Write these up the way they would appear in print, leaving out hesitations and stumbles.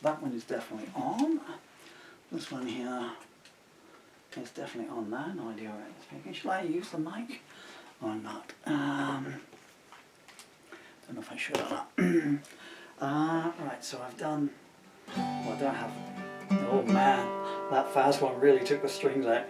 that one is definitely on. This one here is definitely on there. No idea where it's speaking. Shall I use the mic or not? Don't know if I should or not. Right, so I've done, well, I don't have, oh man, that fast one really took the strings out.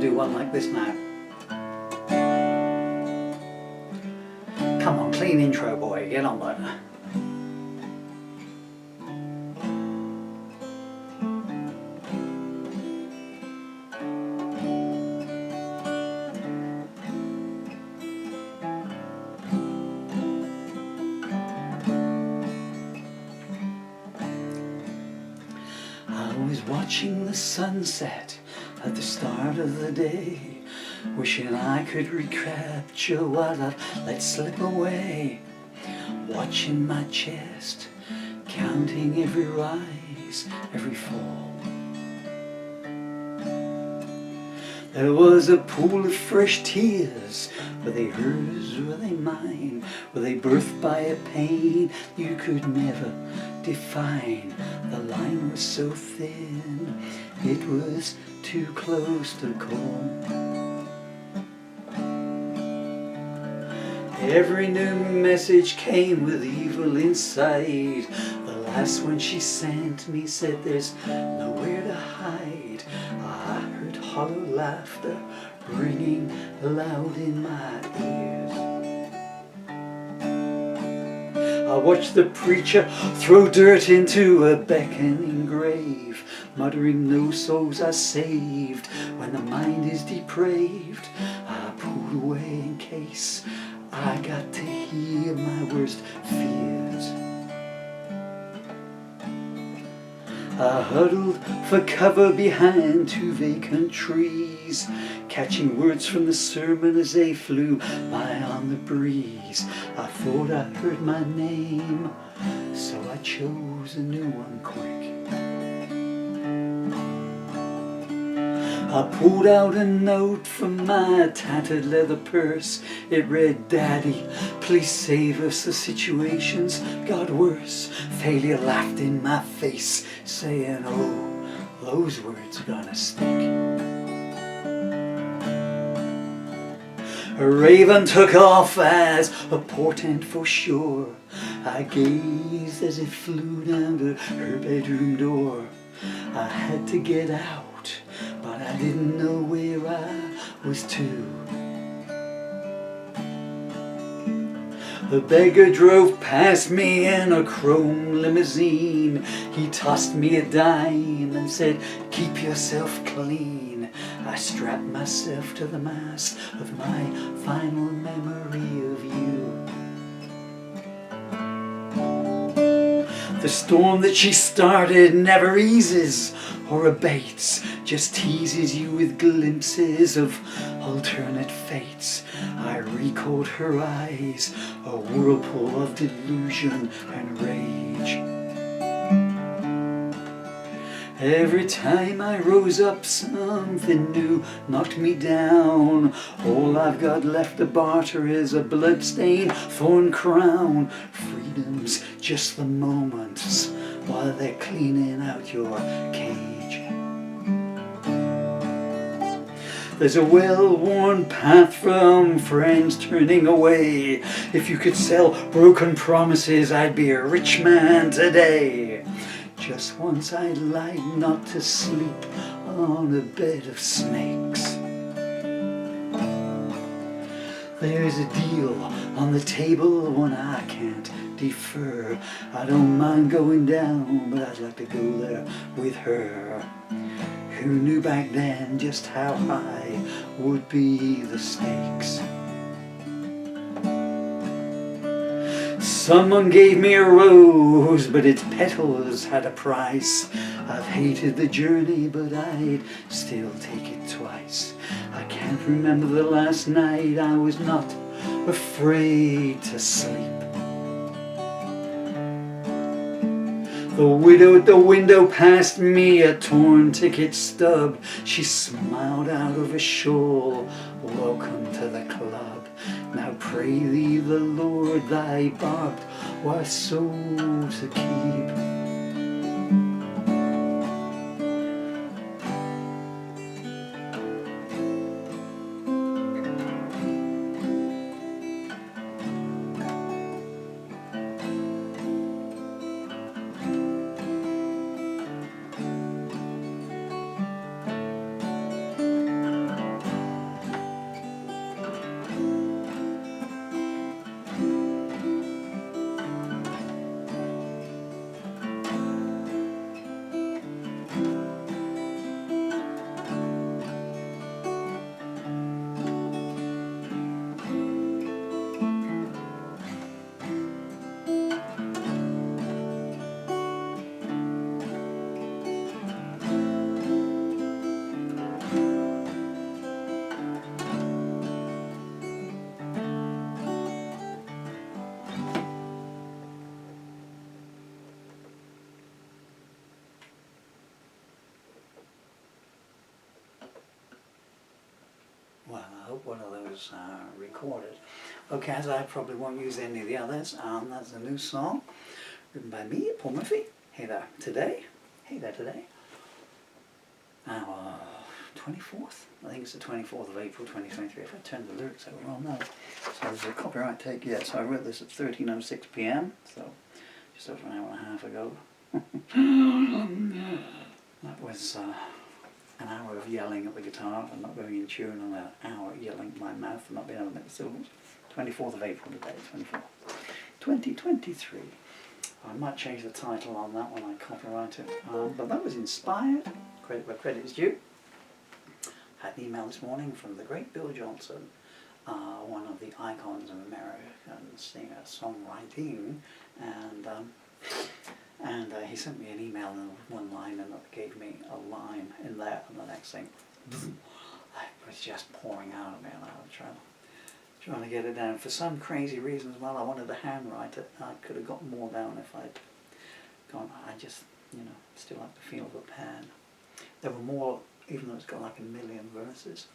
One like this now. Come on, clean intro boy, get on with it. I was watching the sunset at the start of the day, wishing I could recapture what I've let slip away. Watching my chest, counting every rise, every fall. There was a pool of fresh tears. Were they hers, were they mine? Were they birthed by a pain you could never define? The line was so thin, it was too close to call. Every new message came with evil inside. The last one she sent me said there's nowhere to hide. I heard hollow laughter ringing loud in my ears. I watched the preacher throw dirt into a beckoning grave, muttering no souls are saved when the mind is depraved. I pulled away in case I got to hear my worst fears. I huddled for cover behind two vacant trees, catching words from the sermon as they flew by on the breeze. I thought I heard my name, so I chose a new one quick. I pulled out a note from my tattered leather purse. It read, "Daddy, please save us, the situation's got worse." Failure laughed in my face, saying, "Oh, those words are gonna stick." A raven took off as a portent for sure. I gazed as it flew down to her bedroom door. I had to get out, but I didn't know where I was to. The beggar drove past me in a chrome limousine. He tossed me a dime and said, "Keep yourself clean." I strapped myself to the mast of my final memory of you. The storm that she started never eases or abates, just teases you with glimpses of alternate fates. I recalled her eyes, a whirlpool of delusion and rage. Every time I rose up, something new knocked me down. All I've got left to barter is a blood-stained thorn crown. Freedom's just the moments while they're cleaning out your cage. There's a well-worn path from friends turning away. If you could sell broken promises, I'd be a rich man today. Just once I'd like not to sleep on a bed of snakes. There's a deal on the table, one I can't defer. I don't mind going down, but I'd like to go there with her. Who knew back then just how high would be the stakes? Someone gave me a rose, but its petals had a price. I've hated the journey, but I'd still take it twice. I can't remember the last night I was not afraid to sleep. The widow at the window passed me a torn ticket stub. She smiled out of a shawl, welcome to the club. Now pray thee the Lord thy barbed wire soul to keep. Well, I hope one of those recorded. Okay, as I probably won't use any of the others, that's a new song written by me, Paul Murphy. Hey there today. Hey there today. Now, 24th? I think it's the 24th of April 2023. If I turn the lyrics over, I'll know. So there's a copyright take, yeah. So I wrote this at 13:06 p.m. So just over an hour and a half ago. That was an hour of yelling at the guitar and not going in tune, and an hour yelling at my mouth and not being able to make the syllables. 24th of April today, 2023. I might change the title on that when I copyright it. But that was inspired. Credit where credit is due. Had an email this morning from the great Bill Johnson, one of the icons of American singer songwriting, and he sent me an email and one line, and that gave me a line in there, and the next thing it was just pouring out of me, and I was trying to get it down for some crazy reasons. Well, I wanted to handwrite it. I could have got more down if I'd gone. I just, still like the feel of the pen. There were more, even though it's got like 1 million verses,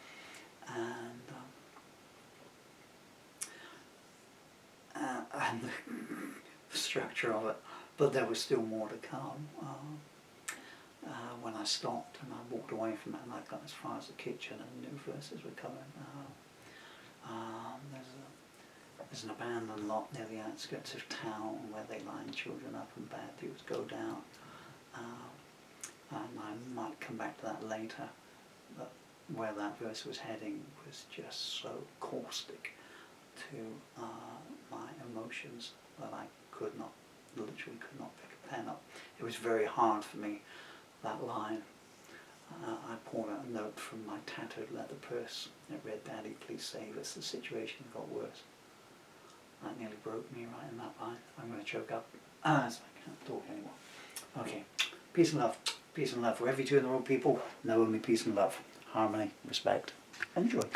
and the structure of it. But there was still more to come. When I stopped and I walked away from it, and I got as far as the kitchen, and new verses were coming. There's an abandoned lot near the outskirts of town where they line children up and bad dudes go down. And I might come back to that later, but where that verse was heading was just so caustic to my emotions that I literally could not pick a pen up. It was very hard for me, that line. I pulled out a note from my tattered leather purse. It read, "Daddy, please save us. The situation got worse." That nearly broke me right in that line. I'm going to choke up, so I can't talk anymore. Okay, peace and love. Peace and love. Wherever you two in the world, people, know only peace and love. Harmony, respect, and joy.